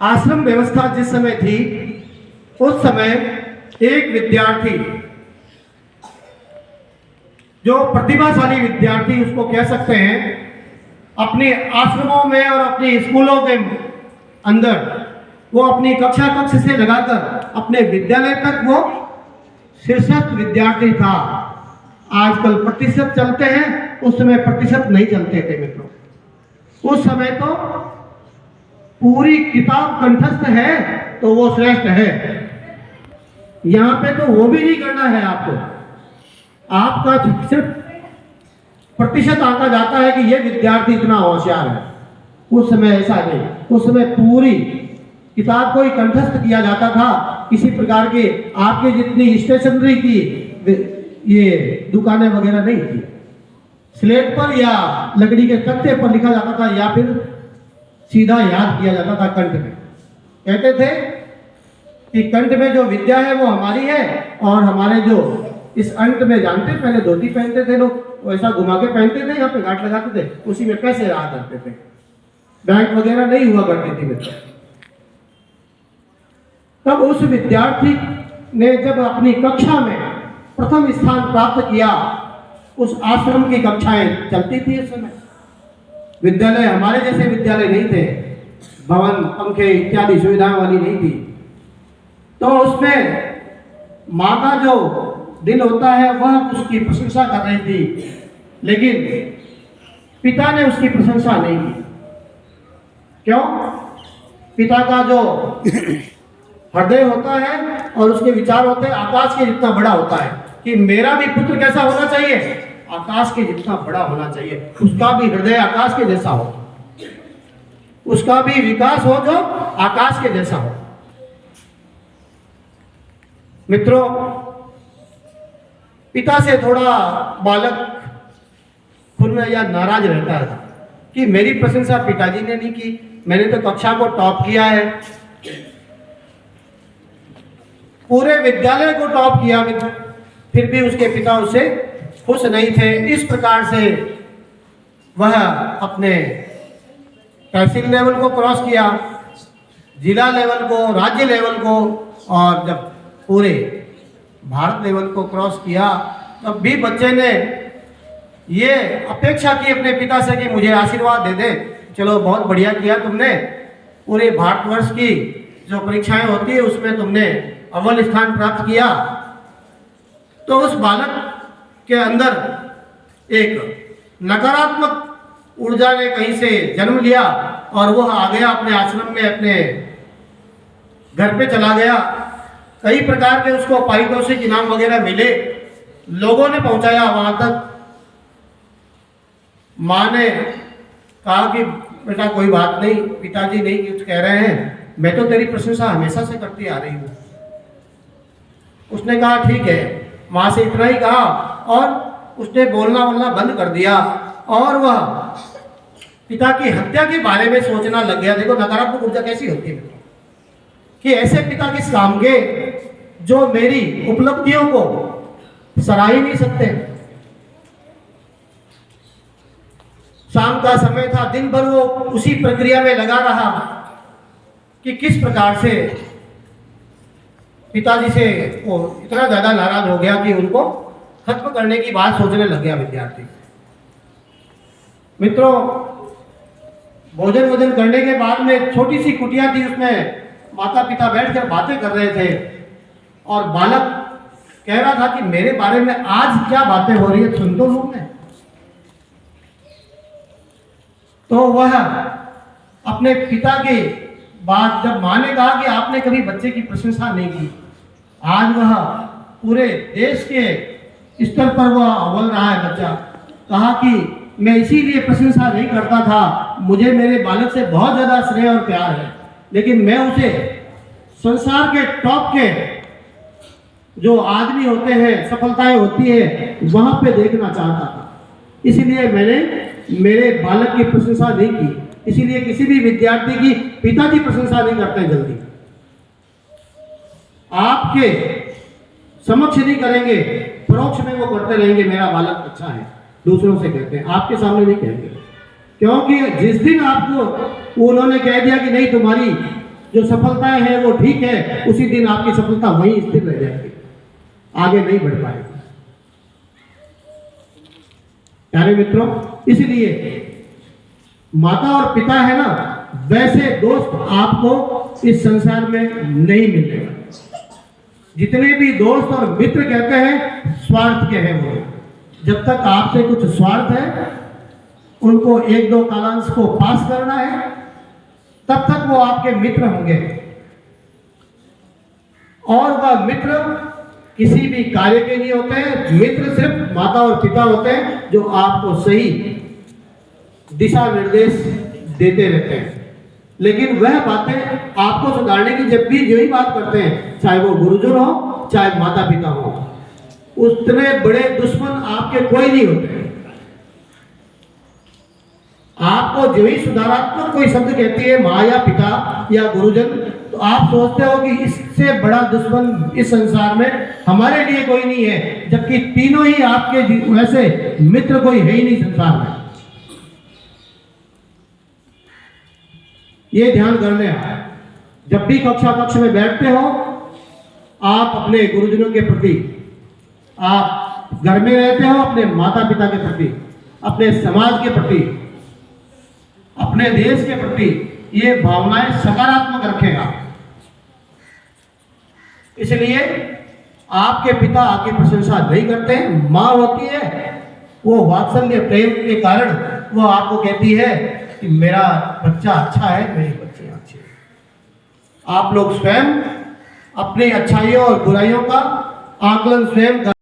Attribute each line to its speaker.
Speaker 1: आश्रम व्यवस्था जिस समय थी उस समय एक विद्यार्थी, जो प्रतिभाशाली विद्यार्थी उसको कह सकते हैं, अपने आश्रमों में और अपने स्कूलों के अंदर वो अपनी कक्षा कक्ष से लगाकर अपने विद्यालय तक वो शीर्षस्थ विद्यार्थी था। आजकल प्रतिशत चलते हैं, उस समय प्रतिशत नहीं चलते थे मित्रों। उस समय तो पूरी किताब कंठस्थ है तो वो श्रेष्ठ है। यहाँ पे तो वो भी नहीं करना है आपको, आपका सिर्फ प्रतिशत आंका जाता है कि ये विद्यार्थी इतना होशियार है। उस समय ऐसा नहीं, उस समय पूरी किताब को ही कंठस्थ किया जाता था। किसी प्रकार के आपके जितनी स्टेशनरी की ये दुकानें वगैरह नहीं थी। स्लेट पर या लकड़ी के तख्ते पर लिखा जाता था या फिर सीधा याद किया जाता था कंठ में। कहते थे कि कंठ में जो विद्या है वो हमारी है, और हमारे जो इस अंक में जानते, पहले धोती पहनते थे लोग, वैसा घुमा के पहनते थे, यहाँ पे गांठ लगाते थे, उसी में पैसे रहा करते थे। बैंक वगैरह नहीं हुआ करती थी मित्र। तब उस विद्यार्थी ने जब अपनी कक्षा में प्रथम स्थान प्राप्त किया, उस आश्रम की कक्षाएं चलती थी उस समय। विद्यालय हमारे जैसे विद्यालय नहीं थे, भवन पंखे इत्यादि सुविधाएं वाली नहीं थी। तो उसमें माँ का जो दिल होता है वह उसकी प्रशंसा कर रही थी, लेकिन पिता ने उसकी प्रशंसा नहीं की। क्यों? पिता का जो हृदय होता है और उसके विचार होते हैं आकाश के जितना बड़ा होता है, कि मेरा भी पुत्र कैसा होना चाहिए, आकाश के जितना बड़ा होना चाहिए, उसका भी हृदय आकाश के जैसा हो, उसका भी विकास हो जो आकाश के जैसा हो। मित्रों, पिता से थोड़ा बालक खुद या नाराज रहता था कि मेरी प्रशंसा पिताजी ने नहीं की, मैंने तो कक्षा को टॉप किया है, पूरे विद्यालय को टॉप किया, फिर भी उसके पिता उससे खुश नहीं थे। इस प्रकार से वह अपने तहसील लेवल को क्रॉस किया, जिला लेवल को, राज्य लेवल को, और जब पूरे भारत लेवल को क्रॉस किया तब भी बच्चे ने ये अपेक्षा की अपने पिता से कि मुझे आशीर्वाद दे दे, चलो बहुत बढ़िया किया तुमने, पूरे भारतवर्ष की जो परीक्षाएं होती है उसमें तुमने अव्वल स्थान प्राप्त किया। तो उस बालक के अंदर एक नकारात्मक ऊर्जा ने कहीं से जन्म लिया और वह आ गया अपने आश्रम में, अपने घर पे चला गया। कई प्रकार के उसको पारितोषिक इनाम वगैरह मिले, लोगों ने पहुंचाया वहां तक। माँ ने कहा कि बेटा कोई बात नहीं, पिताजी नहीं कुछ कह रहे हैं, मैं तो तेरी प्रशंसा हमेशा से करती आ रही हूँ। उसने कहा ठीक है, माँ से इतना ही कहा और उसने बोलना बंद कर दिया और वह पिता की हत्या के बारे में सोचना लग गया। देखो नकारात्मक ऊर्जा कैसी होती है कि ऐसे पिता किस काम के जो मेरी उपलब्धियों को सराह ही नहीं सकते। शाम का समय था, दिन भर वो उसी प्रक्रिया में लगा रहा कि किस प्रकार से पिताजी से वो इतना ज्यादा नाराज हो गया कि उनको खत्म करने की बात सोचने लग गया विद्यार्थी। मित्रों, भोजन करने के बाद में छोटी सी कुटिया थी, उसमें माता पिता बैठकर बातें कर रहे थे और बालक कह रहा था कि मेरे बारे में आज क्या बातें हो रही है, सुन तो लूं मैं। तो वह अपने पिता के बात, जब माँ ने कहा कि आपने कभी बच्चे की प्रशंसा नहीं की, आज वह पूरे देश के स्तर पर वह बोल रहा है बच्चा, कहा कि मैं इसीलिए प्रशंसा नहीं करता था, मुझे मेरे बालक से बहुत ज़्यादा स्नेह और प्यार है, लेकिन मैं उसे संसार के टॉप के जो आदमी होते हैं, सफलताएं होती है, वहां पे देखना चाहता था। इसीलिए मैंने मेरे बालक की प्रशंसा नहीं की। इसीलिए किसी भी विद्यार्थी की पिताजी प्रशंसा नहीं करते जल्दी, आपके समक्ष नहीं करेंगे, परोक्ष में वो करते रहेंगे मेरा बालक अच्छा है, दूसरों से कहते हैं, आपके सामने नहीं कहेंगे। क्योंकि जिस दिन आपको उन्होंने कह दिया कि नहीं तुम्हारी जो सफलताएं हैं वो ठीक है, उसी दिन आपकी सफलता वहीं स्थिर रह जाएगी, आगे नहीं बढ़ पाएगी। प्यारे मित्रों, इसलिए माता और पिता है ना, वैसे दोस्त आपको इस संसार में नहीं मिलेगा। जितने भी दोस्त और मित्र कहते हैं स्वार्थ के हैं वो। जब तक आपसे कुछ स्वार्थ है, उनको एक दो कालांश को पास करना है, तब तक वो आपके मित्र होंगे। और वह मित्र किसी भी कार्य के नहीं होते हैं। मित्र सिर्फ माता और पिता होते हैं, जो आपको सही दिशा निर्देश देते रहते हैं। लेकिन वह बातें आपको सुधारने की जब भी यही बात करते हैं, चाहे वो गुरुजन हो चाहे माता पिता हो, उतने बड़े दुश्मन आपके कोई नहीं होते। आपको जो ही सुधारात्मक कोई शब्द कहती है माँ या पिता या गुरुजन, तो आप सोचते हो कि इससे बड़ा दुश्मन इस संसार में हमारे लिए कोई नहीं है, जबकि तीनों ही आपके वैसे मित्र कोई है ही नहीं संसार में। ये ध्यान कर लें। जब भी कक्षा कक्ष में बैठते हो, आप अपने गुरुजनों के प्रति, आप घर में रहते हो अपने माता पिता के प्रति, अपने समाज के प्रति, अपने देश के प्रति ये भावनाएं सकारात्मक रखेगा। इसलिए आपके पिता आपकी प्रशंसा नहीं करते, माँ होती है, वो वात्सल्य प्रेम के कारण वो आपको कहती है कि मेरा बच्चा अच्छा है, मेरी बच्ची अच्छी है। आप लोग स्वयं अपनी अच्छाइयों और बुराइयों का आकलन स्वयं